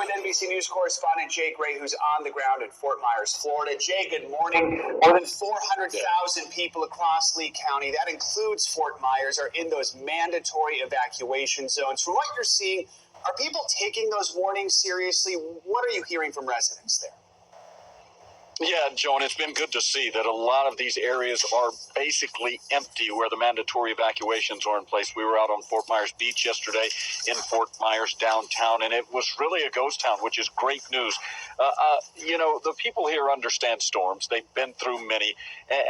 with NBC News correspondent Jay Gray, who's on the ground in Fort Myers, Florida. Jay, good morning. More than 400,000 people across Lee County, that includes Fort Myers, are in those mandatory evacuation zones. From what you're seeing, are people taking those warnings seriously? What are you hearing from residents there? Yeah, Joan, it's been good to see that a lot of these areas are basically empty where the mandatory evacuations are in place. We were out on Fort Myers Beach yesterday in Fort Myers downtown, and it was really a ghost town, which is great news. The people here understand storms. They've been through many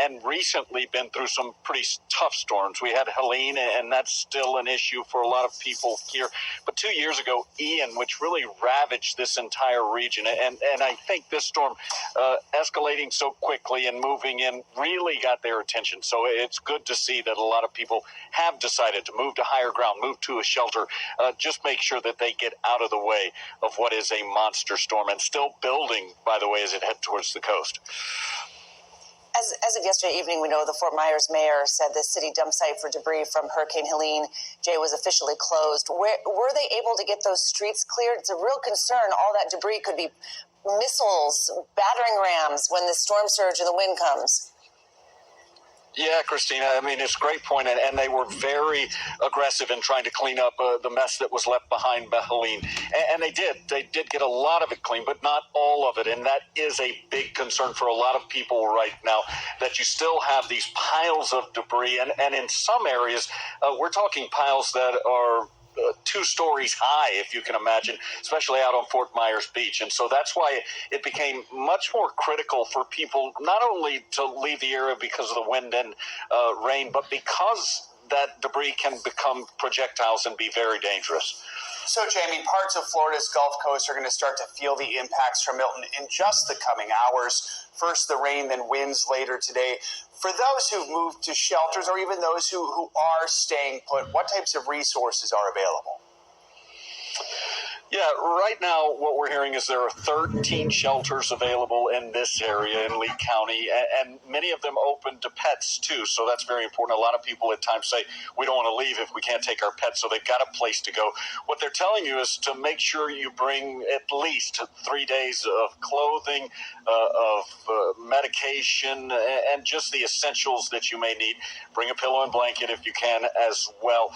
and recently been through some pretty tough storms. We had Helene, and that's still an issue for a lot of people here. But 2 years ago, Ian, which really ravaged this entire region. And I think this storm escalating so quickly and moving in really got their attention. So it's good to see that a lot of people have decided to move to higher ground, move to a shelter, just make sure that they get out of the way of what is a monster storm and still building, by the way, as it heads towards the coast. As of yesterday evening, we know the Fort Myers mayor said the city dump site for debris from Hurricane Helene, Jay, was officially closed. Were they able to get those streets cleared? It's a real concern. All that debris could be missiles, battering rams when the storm surge and the wind comes. Yeah, Christina, I mean, it's a great point, and they were very aggressive in trying to clean up the mess that was left behind by Helene. And they did. They did get a lot of it clean, but not all of it. And that is a big concern for a lot of people right now, that you still have these piles of debris. And in some areas, we're talking piles that are 2 stories high, if you can imagine, especially out on Fort Myers Beach. And so that's why it became much more critical for people not only to leave the area because of the wind and rain, but because that debris can become projectiles and be very dangerous. So, Jamie, parts of Florida's Gulf Coast are going to start to feel the impacts from Milton in just the coming hours. First the rain, then winds later today. For those who've moved to shelters or even those who are staying put, what types of resources are available? Yeah, right now what we're hearing is there are 13 shelters available in this area in Lee County, and many of them open to pets too, so that's very important. A lot of people at times say, we don't want to leave if we can't take our pets, so they've got a place to go. What they're telling you is to make sure you bring at least 3 days of clothing, of medication, and just the essentials that you may need. Bring a pillow and blanket if you can as well.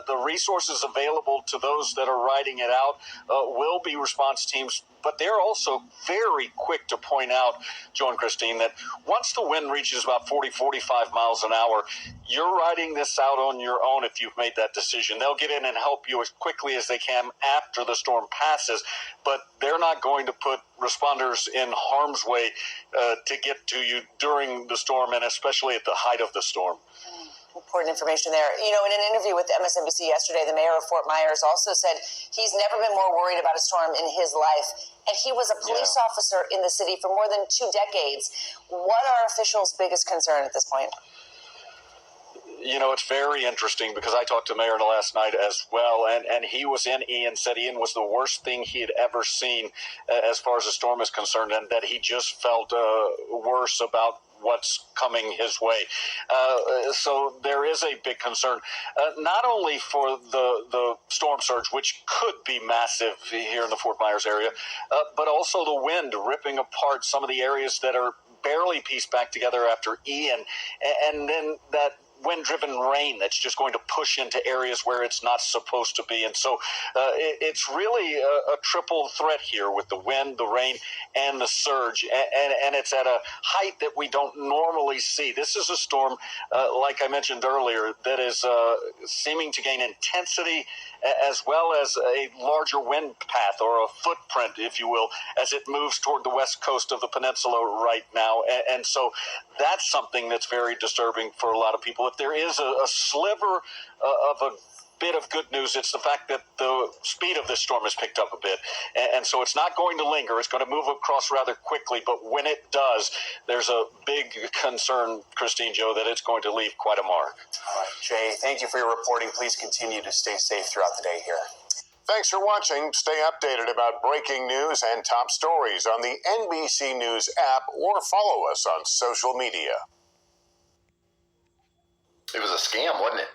The resources available to those that are riding it out will be response teams, but they're also very quick to point out, Joe and Christine, that once the wind reaches about 40, 45 miles an hour, you're riding this out on your own if you've made that decision. They'll get in and help you as quickly as they can after the storm passes, but they're not going to put responders in harm's way to get to you during the storm, and especially at the height of the storm. Important information there. You know, in an interview with MSNBC yesterday, the mayor of Fort Myers also said he's never been more worried about a storm in his life. And he was a police officer in the city for more than 2 decades. What are officials' biggest concern at this point? You know, it's very interesting because I talked to Mayor last night as well, and he was in Ian, said Ian was the worst thing he had ever seen as far as the storm is concerned, and that he just felt worse about what's coming his way. So there is a big concern, not only for the storm surge, which could be massive here in the Fort Myers area, but also the wind ripping apart some of the areas that are barely pieced back together after Ian, and then that wind-driven rain that's just going to push into areas where it's not supposed to be. And so it's really a triple threat here with the wind, the rain, and the surge. And it's at a height that we don't normally see. This is a storm, like I mentioned earlier, that is seeming to gain intensity as well as a larger wind path or a footprint, if you will, as it moves toward the west coast of the peninsula right now. And so that's something that's very disturbing for a lot of people. If there is a sliver of a bit of good news, it's the fact that the speed of this storm has picked up a bit. And so it's not going to linger. It's going to move across rather quickly. But when it does, there's a big concern, Christine, Joe, that it's going to leave quite a mark. All right, Jay, thank you for your reporting. Please continue to stay safe throughout the day here. Thanks for watching. Stay updated about breaking news and top stories on the NBC News app or follow us on social media. It was a scam, wasn't it?